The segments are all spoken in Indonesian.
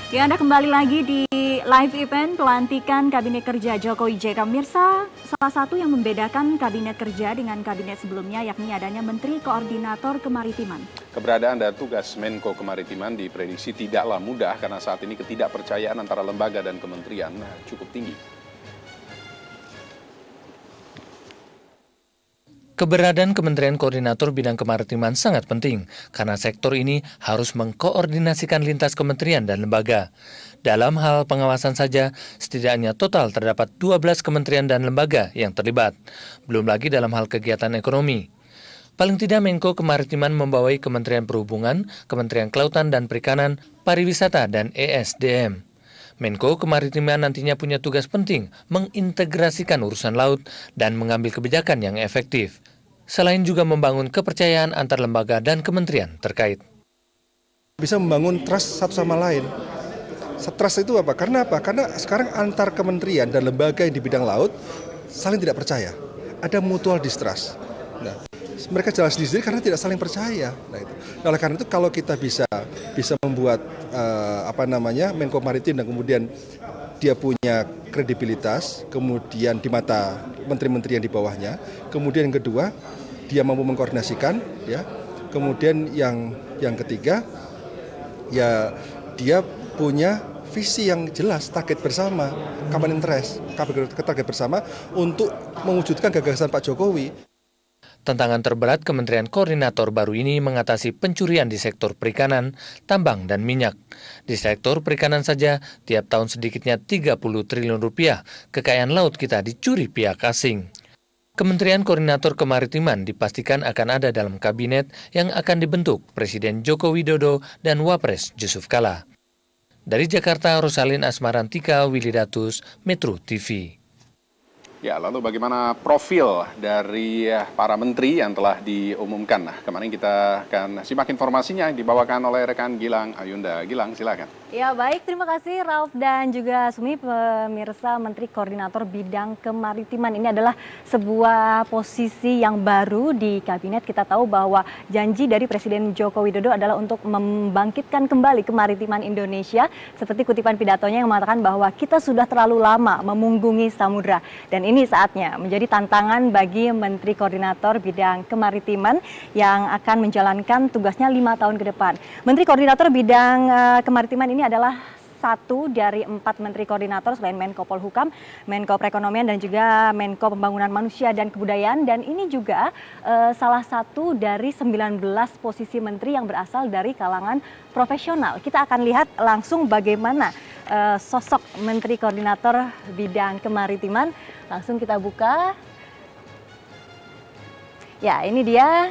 Ya, Anda kembali lagi di live event pelantikan Kabinet Kerja Jokowi JK. Mirsa, salah satu yang membedakan Kabinet Kerja dengan kabinet sebelumnya yakni adanya Menteri Koordinator Kemaritiman. Keberadaan dan tugas Menko Kemaritiman diprediksi tidaklah mudah karena saat ini ketidakpercayaan antara lembaga dan kementerian cukup tinggi. Keberadaan Kementerian Koordinator Bidang Kemaritiman sangat penting karena sektor ini harus mengkoordinasikan lintas kementerian dan lembaga. Dalam hal pengawasan saja, setidaknya total terdapat 12 kementerian dan lembaga yang terlibat. Belum lagi dalam hal kegiatan ekonomi. Paling tidak Menko Kemaritiman membawai Kementerian Perhubungan, Kementerian Kelautan dan Perikanan, Pariwisata dan ESDM. Menko Kemaritiman nantinya punya tugas penting mengintegrasikan urusan laut dan mengambil kebijakan yang efektif. Selain juga membangun kepercayaan antar lembaga dan kementerian terkait. Bisa membangun trust satu sama lain. Trust itu apa? Karena apa? Karena sekarang antar kementerian dan lembaga yang di bidang laut saling tidak percaya. Ada mutual distrust. Nah, mereka jalan sendiri karena tidak saling percaya. Nah, oleh karena itu kalau kita bisa membuat Menko Maritim dan kemudian dia punya kredibilitas, kemudian di mata menteri-menteri yang di bawahnya, kemudian yang kedua dia mampu mengkoordinasikan, ya, kemudian yang ketiga ya dia punya visi yang jelas, target bersama, common interest, target bersama untuk mewujudkan gagasan Pak Jokowi. Tantangan terberat Kementerian Koordinator baru ini mengatasi pencurian di sektor perikanan, tambang, dan minyak. Di sektor perikanan saja, tiap tahun sedikitnya 30 triliun rupiah kekayaan laut kita dicuri pihak asing. Kementerian Koordinator Kemaritiman dipastikan akan ada dalam kabinet yang akan dibentuk Presiden Joko Widodo dan Wapres Yusuf Kala. Dari Jakarta, Rosalin Asmarantika, Willy Datus, Metro TV. Ya, lalu bagaimana profil dari para menteri yang telah diumumkan? Nah, kemarin kita akan simak informasinya yang dibawakan oleh rekan Gilang Ayunda. Gilang, silakan. Ya, baik, terima kasih Rauf dan juga Sumi, pemirsa. Menteri Koordinator Bidang Kemaritiman ini adalah sebuah posisi yang baru di kabinet. Kita tahu bahwa janji dari Presiden Joko Widodo adalah untuk membangkitkan kembali kemaritiman Indonesia. Seperti kutipan pidatonya yang mengatakan bahwa kita sudah terlalu lama memunggungi samudra. Dan ini saatnya menjadi tantangan bagi Menteri Koordinator Bidang Kemaritiman yang akan menjalankan tugasnya 5 tahun ke depan. Menteri Koordinator Bidang Kemaritiman ini adalah satu dari 4 Menteri Koordinator selain Menko Polhukam, Menko Perekonomian dan juga Menko Pembangunan Manusia dan Kebudayaan. Dan ini juga salah satu dari 19 posisi menteri yang berasal dari kalangan profesional. Kita akan lihat langsung bagaimana sosok Menteri Koordinator Bidang Kemaritiman. Langsung kita buka. Ya, ini dia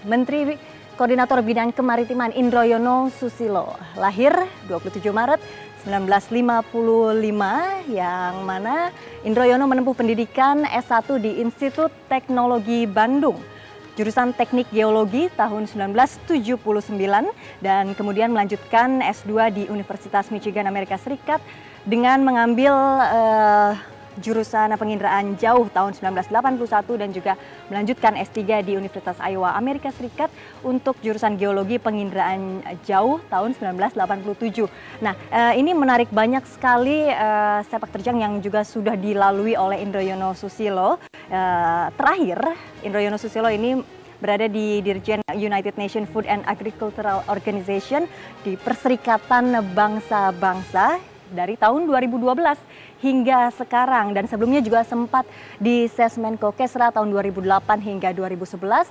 Menteri Koordinator Bidang Kemaritiman Indroyono Susilo. Lahir 27 Maret 1955, yang mana Indroyono menempuh pendidikan S1 di Institut Teknologi Bandung, jurusan Teknik Geologi tahun 1979, dan kemudian melanjutkan S2 di Universitas Michigan Amerika Serikat dengan mengambil jurusan penginderaan jauh tahun 1981 dan juga melanjutkan S3 di Universitas Iowa Amerika Serikat untuk jurusan geologi penginderaan jauh tahun 1987. Nah, ini menarik banyak sekali sepak terjang yang juga sudah dilalui oleh Indroyono Susilo. Terakhir, Indroyono Susilo ini berada di Dirjen United Nations Food and Agricultural Organization di Perserikatan Bangsa-Bangsa dari tahun 2012 hingga sekarang, dan sebelumnya juga sempat di Sesmenko Kesra tahun 2008 hingga 2011,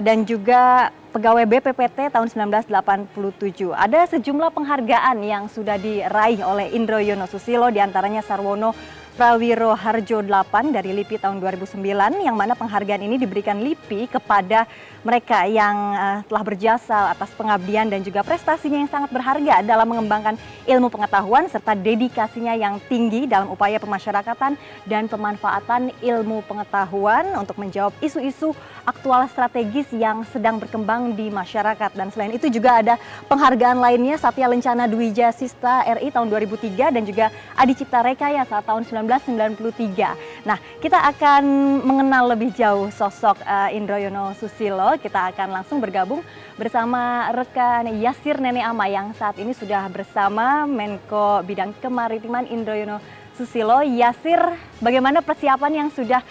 dan juga pegawai BPPT tahun 1987. Ada sejumlah penghargaan yang sudah diraih oleh Indroyono Susilo, diantaranya Sarwono Prawiro Harjo 8 dari LIPI tahun 2009, yang mana penghargaan ini diberikan LIPI kepada mereka yang telah berjasa atas pengabdian dan juga prestasinya yang sangat berharga dalam mengembangkan ilmu pengetahuan serta dedikasinya yang tinggi dalam upaya pemasyarakatan dan pemanfaatan ilmu pengetahuan untuk menjawab isu-isu aktual strategis yang sedang berkembang di masyarakat. Dan selain itu juga ada penghargaan lainnya, Satya Lencana Dwija Sista RI tahun 2003 dan juga Adi Cipta Rekayasa tahun 1993. Nah, kita akan mengenal lebih jauh sosok Indroyono Susilo. Kita akan langsung bergabung bersama rekan Yasir Nene Ama yang saat ini sudah bersama Menko Bidang Kemaritiman Indroyono Susilo. Yasir, bagaimana persiapan yang sudah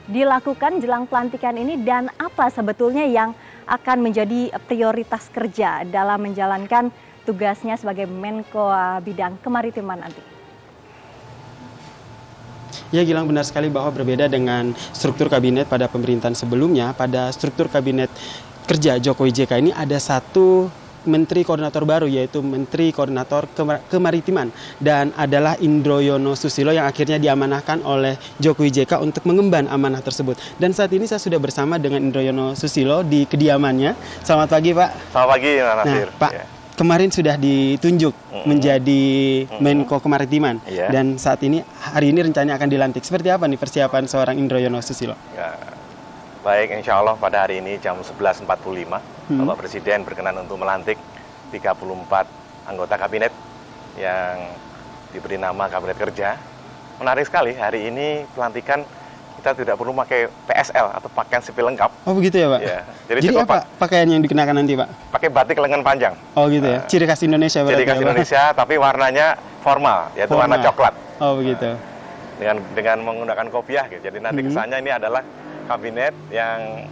dilakukan jelang pelantikan ini dan apa sebetulnya yang akan menjadi prioritas kerja dalam menjalankan tugasnya sebagai Menko Bidang Kemaritiman nanti? Ya, Gilang, benar sekali bahwa berbeda dengan struktur kabinet pada pemerintahan sebelumnya. Pada struktur kabinet kerja Jokowi JK ini ada satu Menteri Koordinator baru, yaitu Menteri Koordinator Kemaritiman, dan adalah Indroyono Susilo yang akhirnya diamanahkan oleh Jokowi JK untuk mengemban amanah tersebut. Dan saat ini saya sudah bersama dengan Indroyono Susilo di kediamannya. Selamat pagi, Pak. Selamat pagi, Nasir. Nah, Pak, kemarin sudah ditunjuk menjadi Menko Kemaritiman, dan saat ini hari ini rencananya akan dilantik. Seperti apa nih persiapan seorang Indroyono Susilo? Ya, baik, insya Allah pada hari ini jam 11.45 Bapak Presiden berkenan untuk melantik 34 anggota kabinet yang diberi nama Kabinet Kerja. Menarik sekali, hari ini pelantikan kita tidak perlu pakai PSL atau pakaian sipil lengkap. Oh, begitu ya, Pak? Ya, jadi apa pakaian yang dikenakan nanti, Pak? Pakai batik lengan panjang. Oh, gitu ya? Ciri khas Indonesia berarti. Ciri khas Indonesia, tapi warnanya formal, yaitu warna coklat. Oh, begitu. Dengan menggunakan kopiah, gitu. Jadi nanti kesannya ini adalah kabinet yang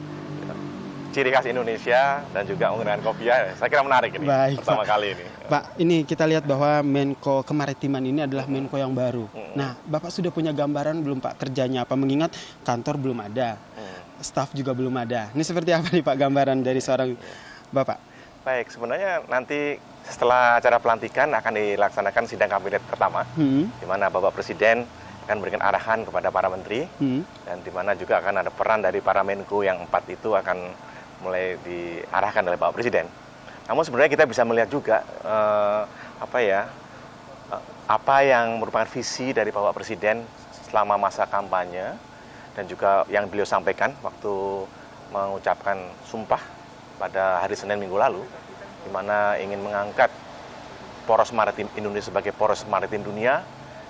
ciri khas Indonesia dan juga menggunakan kopiah. Saya kira menarik ini. Baik, pertama Pak. kali ini. Pak, ini kita lihat bahwa Menko Kemaritiman ini adalah Menko yang baru. Nah, Bapak sudah punya gambaran belum, Pak, kerjanya apa? Mengingat kantor belum ada, staf juga belum ada. Ini seperti apa nih, Pak, gambaran dari seorang Bapak? Baik, sebenarnya nanti setelah acara pelantikan akan dilaksanakan sidang kabinet pertama, di mana Bapak Presiden akan memberikan arahan kepada para menteri, dan di mana juga akan ada peran dari para Menko yang 4 itu akan mulai diarahkan oleh Bapak Presiden. Namun sebenarnya kita bisa melihat juga apa yang merupakan visi dari Bapak Presiden selama masa kampanye dan juga yang beliau sampaikan waktu mengucapkan sumpah pada hari Senin minggu lalu, di mana ingin mengangkat poros maritim Indonesia sebagai poros maritim dunia,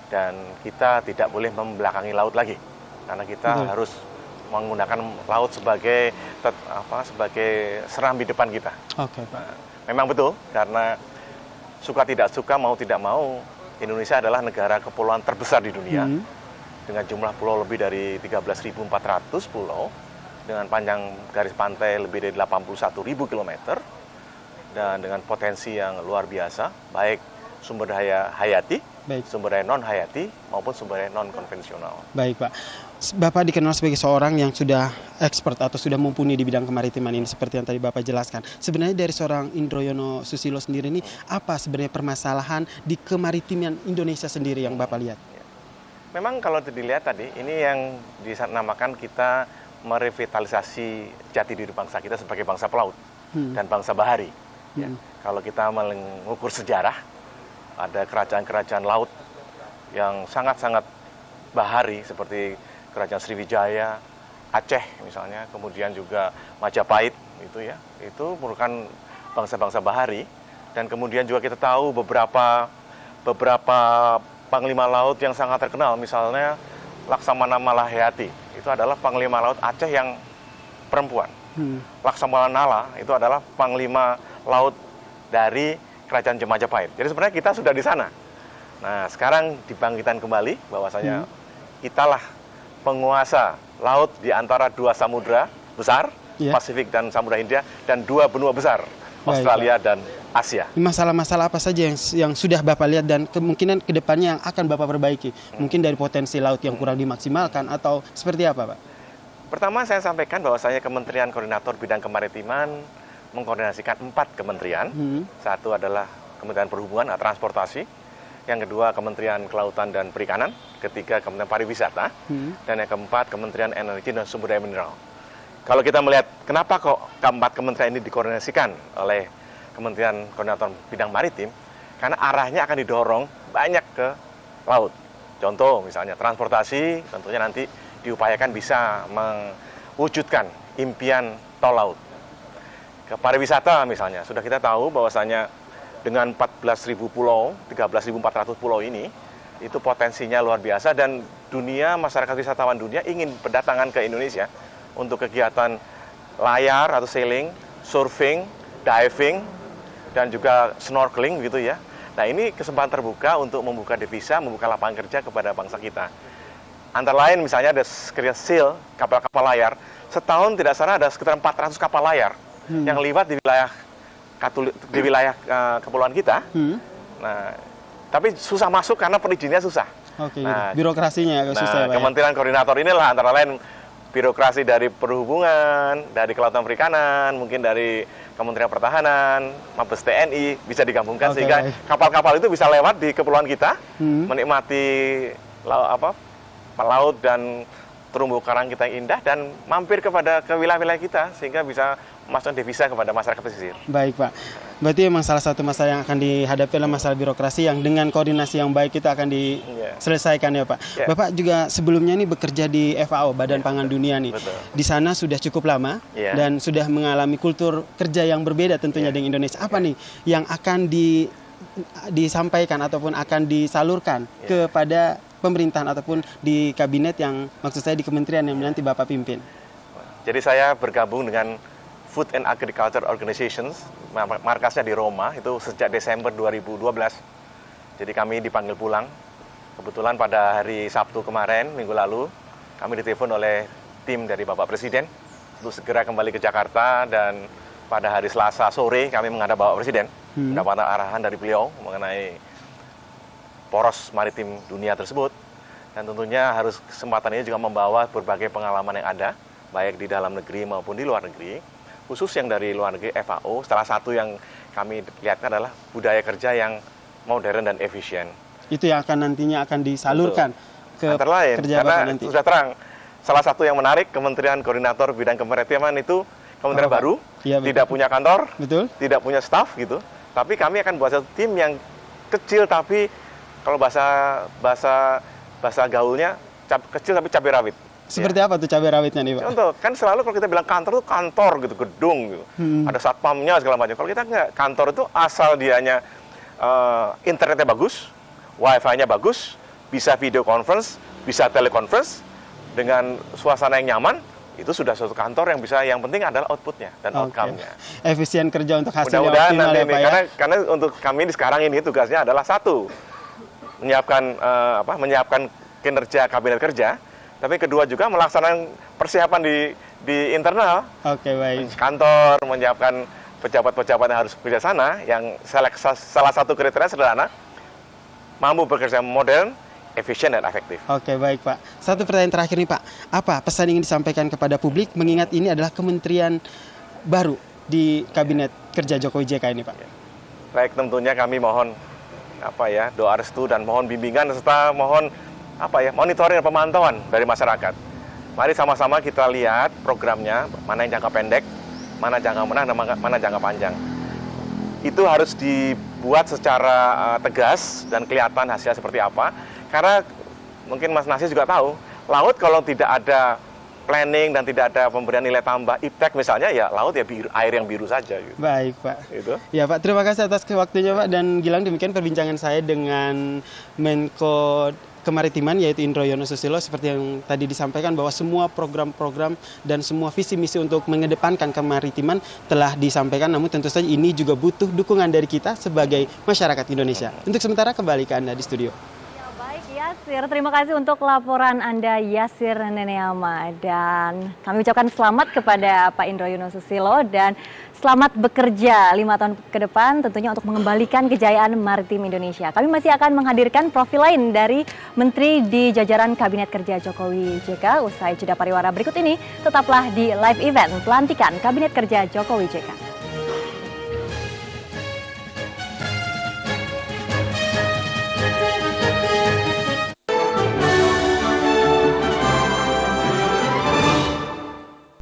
dan kita tidak boleh membelakangi laut lagi, karena kita harus menggunakan laut sebagai serambi depan kita. Oke, Pak. Memang betul, karena suka tidak suka, mau tidak mau, Indonesia adalah negara kepulauan terbesar di dunia, dengan jumlah pulau lebih dari 13.400 pulau, dengan panjang garis pantai lebih dari 81.000 km, dan dengan potensi yang luar biasa, baik sumber daya hayati, sumber daya non-hayati, maupun sumber daya non-konvensional. Baik, Pak. Bapak dikenal sebagai seorang yang sudah expert atau sudah mumpuni di bidang kemaritiman ini, seperti yang tadi Bapak jelaskan. Sebenarnya dari seorang Indroyono Susilo sendiri ini, apa sebenarnya permasalahan di kemaritiman Indonesia sendiri yang Bapak lihat? Memang kalau dilihat tadi, ini yang dinamakan kita merevitalisasi jati diri bangsa kita sebagai bangsa pelaut dan bangsa bahari. Ya. Kalau kita mengukur sejarah, ada kerajaan-kerajaan laut yang sangat-sangat bahari seperti Kerajaan Sriwijaya, Aceh misalnya, kemudian juga Majapahit itu merupakan bangsa-bangsa bahari. Dan kemudian juga kita tahu beberapa panglima laut yang sangat terkenal, misalnya Laksamana Malahayati, itu adalah panglima laut Aceh yang perempuan. Laksamana Nala itu adalah panglima laut dari Kerajaan Majapahit. Jadi sebenarnya kita sudah di sana. Nah, sekarang dibangkitkan kembali bahwasanya kitalah penguasa laut di antara dua samudra besar, Pasifik dan Samudra Hindia, dan dua benua besar, Australia dan Asia. Masalah-masalah apa saja yang sudah Bapak lihat dan kemungkinan kedepannya yang akan Bapak perbaiki? Mungkin dari potensi laut yang kurang dimaksimalkan atau seperti apa, Pak? Pertama, saya sampaikan bahwasanya Kementerian Koordinator Bidang Kemaritiman mengkoordinasikan 4 kementerian. Satu adalah Kementerian Perhubungan atau Transportasi, yang kedua Kementerian Kelautan dan Perikanan, ketiga Kementerian Pariwisata, dan yang keempat Kementerian Energi dan Sumber Daya Mineral. Kalau kita melihat kenapa kok keempat kementerian ini dikoordinasikan oleh Kementerian Koordinator Bidang Maritim, karena arahnya akan didorong banyak ke laut. Contoh misalnya transportasi, tentunya nanti diupayakan bisa mewujudkan impian tol laut. Ke pariwisata misalnya, sudah kita tahu bahwasanya dengan 14.000 pulau, 13.400 pulau ini, itu potensinya luar biasa dan masyarakat wisatawan dunia ingin berdatangan ke Indonesia untuk kegiatan layar atau sailing, surfing, diving, dan juga snorkeling gitu ya. Nah ini kesempatan terbuka untuk membuka devisa, membuka lapangan kerja kepada bangsa kita. Antara lain misalnya ada SEAL, kapal-kapal layar, setahun tidak salah ada sekitar 400 kapal layar yang liwat di wilayah kepulauan kita. Nah, tapi susah masuk karena perizinannya susah. Oke, nah, birokrasinya agak susah ya, Pak. Kementerian Koordinator inilah antara lain birokrasi dari perhubungan, dari kelautan perikanan, mungkin dari Kementerian Pertahanan, Mabes TNI bisa digabungkan sehingga kapal-kapal itu bisa lewat di kepulauan kita, menikmati laut dan terumbu karang kita yang indah dan mampir ke wilayah-wilayah kita sehingga bisa memasukkan devisa kepada masyarakat pesisir. Baik Pak, berarti memang salah satu masalah yang akan dihadapi adalah masalah birokrasi yang dengan koordinasi yang baik itu akan diselesaikan ya Pak. Bapak juga sebelumnya ini bekerja di FAO, Badan Pangan Dunia nih. Betul. Di sana sudah cukup lama dan sudah mengalami kultur kerja yang berbeda tentunya dengan Indonesia. Apa nih yang akan disampaikan ataupun akan disalurkan kepada pemerintahan ataupun di kabinet yang maksud saya di kementerian yang nanti Bapak pimpin? Jadi saya bergabung dengan Food and Agriculture Organizations, markasnya di Roma, itu sejak Desember 2012. Jadi kami dipanggil pulang. Kebetulan pada hari Sabtu kemarin, minggu lalu, kami ditelepon oleh tim dari Bapak Presiden untuk segera kembali ke Jakarta dan pada hari Selasa sore kami menghadap Bapak Presiden, mendapatkan arahan dari beliau mengenai poros maritim dunia tersebut. Dan tentunya harus kesempatan ini juga membawa berbagai pengalaman yang ada, baik di dalam negeri maupun di luar negeri. Khusus yang dari luar negeri FAO, salah satu yang kami lihatkan adalah budaya kerja yang modern dan efisien. Itu yang akan nantinya akan disalurkan ke antara lain, kerja karena nanti. Sudah terang, salah satu yang menarik Kementerian Koordinator Bidang Kemaritiman itu kementerian baru, tidak punya kantor, tidak punya staf gitu. Tapi kami akan buat satu tim yang kecil tapi kalau bahasa gaulnya kecil tapi cabai rawit. Seperti apa tuh cabai rawitnya nih Pak? Contoh, kan selalu kalau kita bilang kantor itu kantor gitu, gedung gitu. Ada satpamnya segala macam. Kalau kita nggak, kantor itu asal dianya internetnya bagus, wifi-nya bagus, bisa video conference, bisa teleconference, dengan suasana yang nyaman, itu sudah suatu kantor yang penting adalah outputnya dan outcome-nya. Efisien kerja untuk hasilnya optimal ya Pak ya? Karena untuk kami sekarang ini tugasnya adalah satu, menyiapkan kinerja kabinet kerja. Tapi kedua juga melaksanakan persiapan di internal. Oke, baik. Kantor menyiapkan pejabat-pejabat yang harus bekerja sana, yang salah satu kriteria sederhana, mampu bekerja modern, efisien, dan efektif. Oke, baik Pak. Satu pertanyaan terakhir nih Pak. Apa pesan yang ingin disampaikan kepada publik, mengingat ini adalah kementerian baru di Kabinet Kerja Jokowi JK ini Pak? Baik, tentunya kami mohon doa restu dan mohon bimbingan serta mohon monitoring dan pemantauan dari masyarakat. Mari sama-sama kita lihat programnya, mana yang jangka pendek, mana jangka menengah, dan mana jangka panjang. Itu harus dibuat secara tegas dan kelihatan hasilnya seperti apa. Karena mungkin Mas Nasi juga tahu, laut kalau tidak ada planning dan tidak ada pemberian nilai tambah, IPTEK misalnya, ya laut ya air yang biru saja. Gitu. Baik Pak. Itu. Ya Pak, terima kasih atas waktunya Pak. Dan Gilang, demikian perbincangan saya dengan Menko Kemaritiman yaitu Indro Yono Susilo, seperti yang tadi disampaikan bahwa semua program-program dan semua visi misi untuk mengedepankan kemaritiman telah disampaikan, namun tentu saja ini juga butuh dukungan dari kita sebagai masyarakat Indonesia. Untuk sementara kembali ke Anda di studio. Ya, baik Yasir, terima kasih untuk laporan Anda Yasir Neneama, dan kami ucapkan selamat kepada Pak Indro Yono Susilo dan selamat bekerja 5 tahun ke depan tentunya untuk mengembalikan kejayaan maritim Indonesia. Kami masih akan menghadirkan profil lain dari Menteri di jajaran Kabinet Kerja Jokowi JK usai jeda pariwara berikut ini. Tetaplah di live event pelantikan Kabinet Kerja Jokowi JK.